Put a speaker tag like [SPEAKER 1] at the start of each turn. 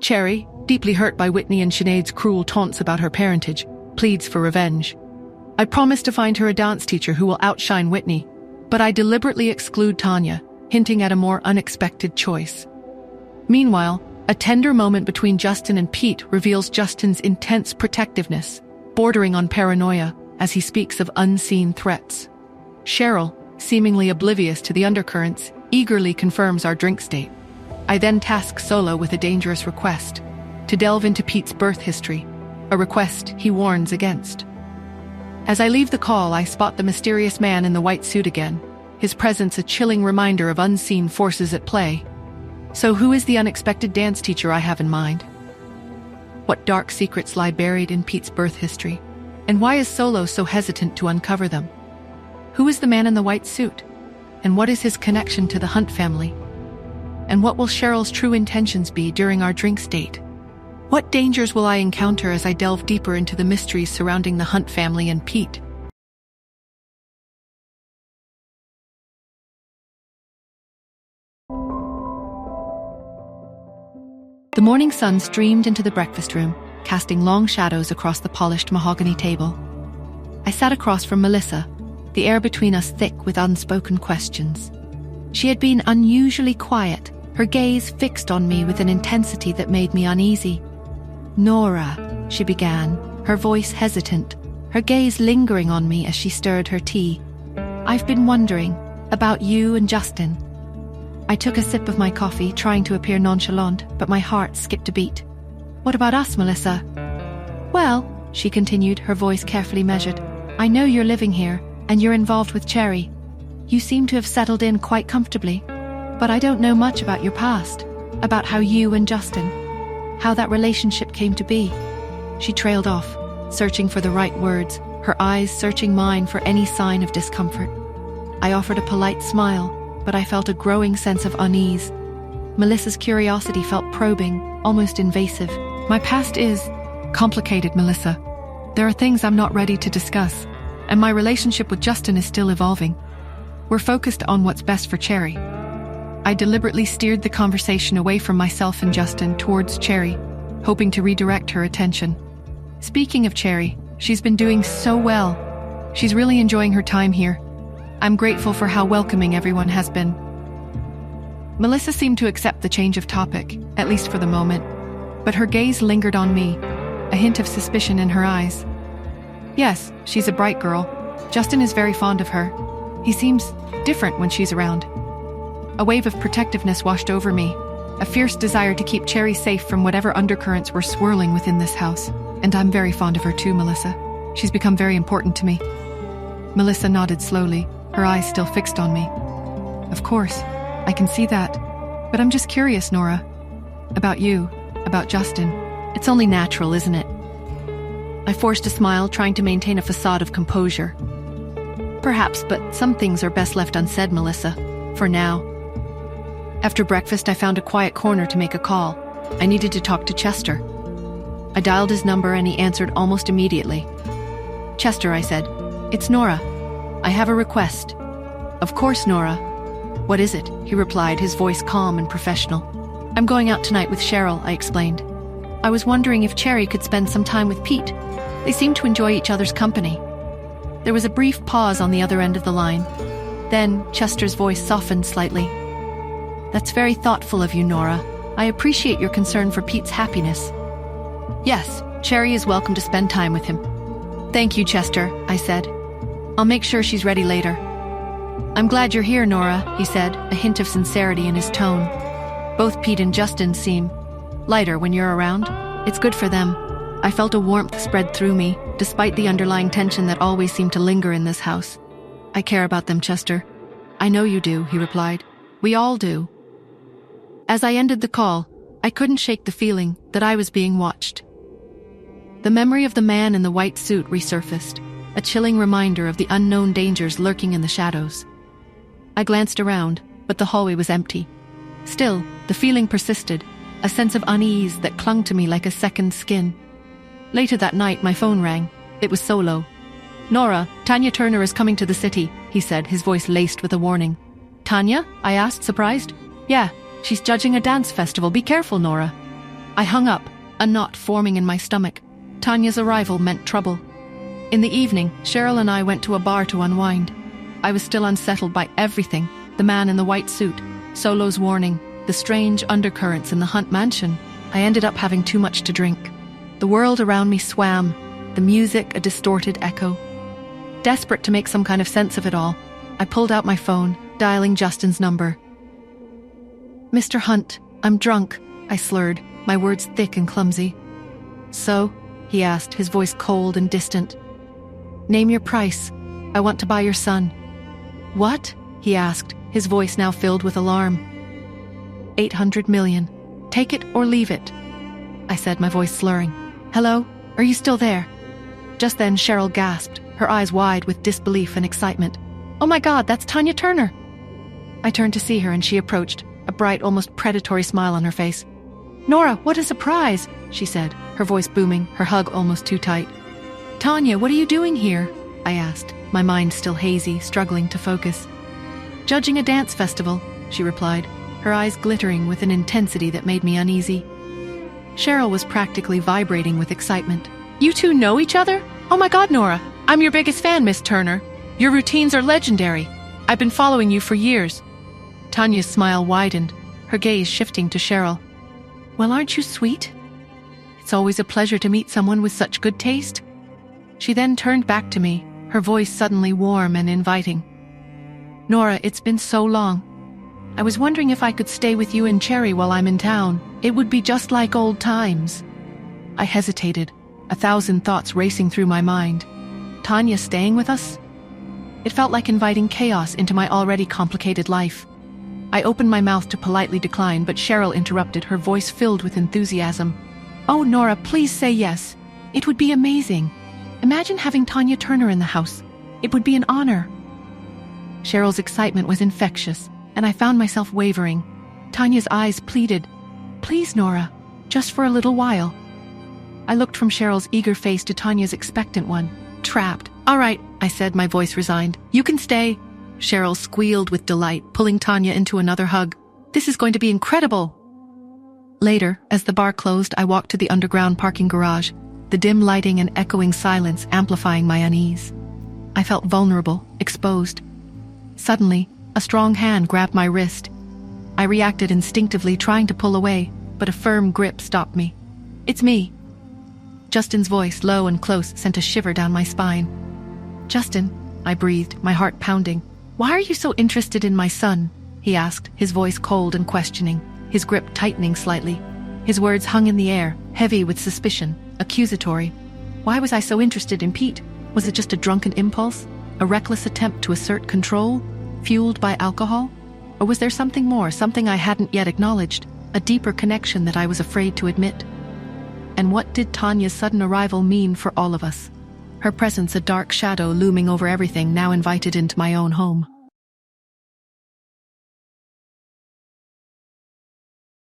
[SPEAKER 1] Cherry, deeply hurt by Whitney and Sinead's cruel taunts about her parentage, pleads for revenge. I promise to find her a dance teacher who will outshine Whitney, but I deliberately exclude Tanya, hinting at a more unexpected choice. Meanwhile, a tender moment between Justin and Pete reveals Justin's intense protectiveness, bordering on paranoia as he speaks of unseen threats. Sheril, seemingly oblivious to the undercurrents, eagerly confirms our drink state. I then task Solo with a dangerous request, to delve into Pete's birth history, a request he warns against. As I leave the call, I spot the mysterious man in the white suit again, his presence a chilling reminder of unseen forces at play. So who is the unexpected dance teacher I have in mind? What dark secrets lie buried in Pete's birth history? And why is Solo so hesitant to uncover them? Who is the man in the white suit? And what is his connection to the Hunt family? And what will Sheril's true intentions be during our drinks date? What dangers will I encounter as I delve deeper into the mysteries surrounding the Hunt family and Pete? The morning sun streamed into the breakfast room, casting long shadows across the polished mahogany table. I sat across from Melissa, the air between us thick with unspoken questions. She had been unusually quiet, her gaze fixed on me with an intensity that made me uneasy. "Nora," she began, her voice hesitant, her gaze lingering on me as she stirred her tea. "I've been wondering about you and Justin." I took a sip of my coffee, trying to appear nonchalant, but my heart skipped a beat. "What about us, Melissa?" "Well," she continued, her voice carefully measured, "I know you're living here, and you're involved with Cherry. You seem to have settled in quite comfortably, but I don't know much about your past, about how you and Justin, how that relationship came to be." She trailed off, searching for the right words, her eyes searching mine for any sign of discomfort. I offered a polite smile, but I felt a growing sense of unease. Melissa's curiosity felt probing, almost invasive. "My past is complicated, Melissa. There are things I'm not ready to discuss, and my relationship with Justin is still evolving. We're focused on what's best for Cherry." I deliberately steered the conversation away from myself and Justin towards Cherry, hoping to redirect her attention. "Speaking of Cherry, she's been doing so well. She's really enjoying her time here. I'm grateful for how welcoming everyone has been." Melissa seemed to accept the change of topic, at least for the moment, but her gaze lingered on me, a hint of suspicion in her eyes. "Yes, she's a bright girl. Justin is very fond of her. He seems different when she's around." A wave of protectiveness washed over me, a fierce desire to keep Cherry safe from whatever undercurrents were swirling within this house. "And I'm very fond of her too, Melissa. She's become very important to me." Melissa nodded slowly, her eyes still fixed on me. "Of course, I can see that. But I'm just curious, Nora. About you, about Justin. It's only natural, isn't it?" I forced a smile, trying to maintain a facade of composure. "Perhaps, but some things are best left unsaid, Melissa. For now." After breakfast, I found a quiet corner to make a call. I needed to talk to Chester. I dialed his number and he answered almost immediately. "Chester," I said. "It's Nora. I have a request." "Of course, Nora. What is it?" he replied, his voice calm and professional. "I'm going out tonight with Sheril," I explained. "I was wondering if Cherry could spend some time with Pete. They seem to enjoy each other's company." There was a brief pause on the other end of the line. Then Chester's voice softened slightly. "That's very thoughtful of you, Nora. I appreciate your concern for Pete's happiness." "Yes, Cherry is welcome to spend time with him." "Thank you, Chester," I said. "I'll make sure she's ready later." "I'm glad you're here, Nora," he said, a hint of sincerity in his tone. "Both Pete and Justin seem lighter when you're around. It's good for them." I felt a warmth spread through me, despite the underlying tension that always seemed to linger in this house. "I care about them, Chester." "I know you do," he replied. "We all do." As I ended the call, I couldn't shake the feeling that I was being watched. The memory of the man in the white suit resurfaced, a chilling reminder of the unknown dangers lurking in the shadows. I glanced around, but the hallway was empty. Still, the feeling persisted, a sense of unease that clung to me like a second skin. Later that night, my phone rang. It was Solo. "Nora, Tanya Turner is coming to the city," he said, his voice laced with a warning. "Tanya?" I asked, surprised. "Yeah, she's judging a dance festival. Be careful, Nora." I hung up, a knot forming in my stomach. Tanya's arrival meant trouble. In the evening, Sheril and I went to a bar to unwind. I was still unsettled by everything: the man in the white suit, Solo's warning, the strange undercurrents in the Hunt mansion. I ended up having too much to drink. The world around me swam, the music a distorted echo. Desperate to make some kind of sense of it all, I pulled out my phone, dialing Justin's number. "Mr. Hunt, I'm drunk," I slurred, my words thick and clumsy. "So?" he asked, his voice cold and distant. "Name your price. I want to buy your son." "What?" he asked, his voice now filled with alarm. 800 million. Take it or leave it," I said, my voice slurring. "Hello? Are you still there?" Just then Sheril gasped, her eyes wide with disbelief and excitement. "Oh my God, that's Tanya Turner!" I turned to see her and she approached, a bright, almost predatory smile on her face. "Nora, what a surprise," she said, her voice booming, her hug almost too tight. "Tanya, what are you doing here?" I asked, my mind still hazy, struggling to focus. "Judging a dance festival," she replied, her eyes glittering with an intensity that made me uneasy. Sheril was practically vibrating with excitement. "You two know each other? Oh my God, Nora, I'm your biggest fan, Miss Turner. Your routines are legendary. I've been following you for years." Tanya's smile widened, her gaze shifting to Sheril. "Well, aren't you sweet? It's always a pleasure to meet someone with such good taste." She then turned back to me, her voice suddenly warm and inviting. "Nora, it's been so long. I was wondering if I could stay with you in Cherry while I'm in town. It would be just like old times." I hesitated, 1,000 thoughts racing through my mind. Tanya staying with us? It felt like inviting chaos into my already complicated life. I opened my mouth to politely decline, but Sheril interrupted, her voice filled with enthusiasm. "Oh, Nora, please say yes. It would be amazing. Imagine having Tanya Turner in the house. It would be an honor." Sheril's excitement was infectious, and I found myself wavering. Tanya's eyes pleaded, "Please, Nora, just for a little while." I looked from Sheril's eager face to Tanya's expectant one. Trapped. "All right," I said, my voice resigned. "You can stay." Sheril squealed with delight, pulling Tanya into another hug. "This is going to be incredible." Later, as the bar closed, I walked to the underground parking garage, the dim lighting and echoing silence amplifying my unease. I felt vulnerable, exposed. Suddenly, a strong hand grabbed my wrist. I reacted instinctively, trying to pull away, but a firm grip stopped me. "It's me." Justin's voice, low and close, sent a shiver down my spine. "Justin," I breathed, my heart pounding. "Why are you so interested in my son?" he asked, his voice cold and questioning, his grip tightening slightly. His words hung in the air, heavy with suspicion, accusatory. Why was I so interested in Pete? Was it just a drunken impulse? A reckless attempt to assert control, fueled by alcohol? Or was there something more, something I hadn't yet acknowledged, a deeper connection that I was afraid to admit? And what did Tanya's sudden arrival mean for all of us? Her presence a dark shadow looming over everything now invited into my own home.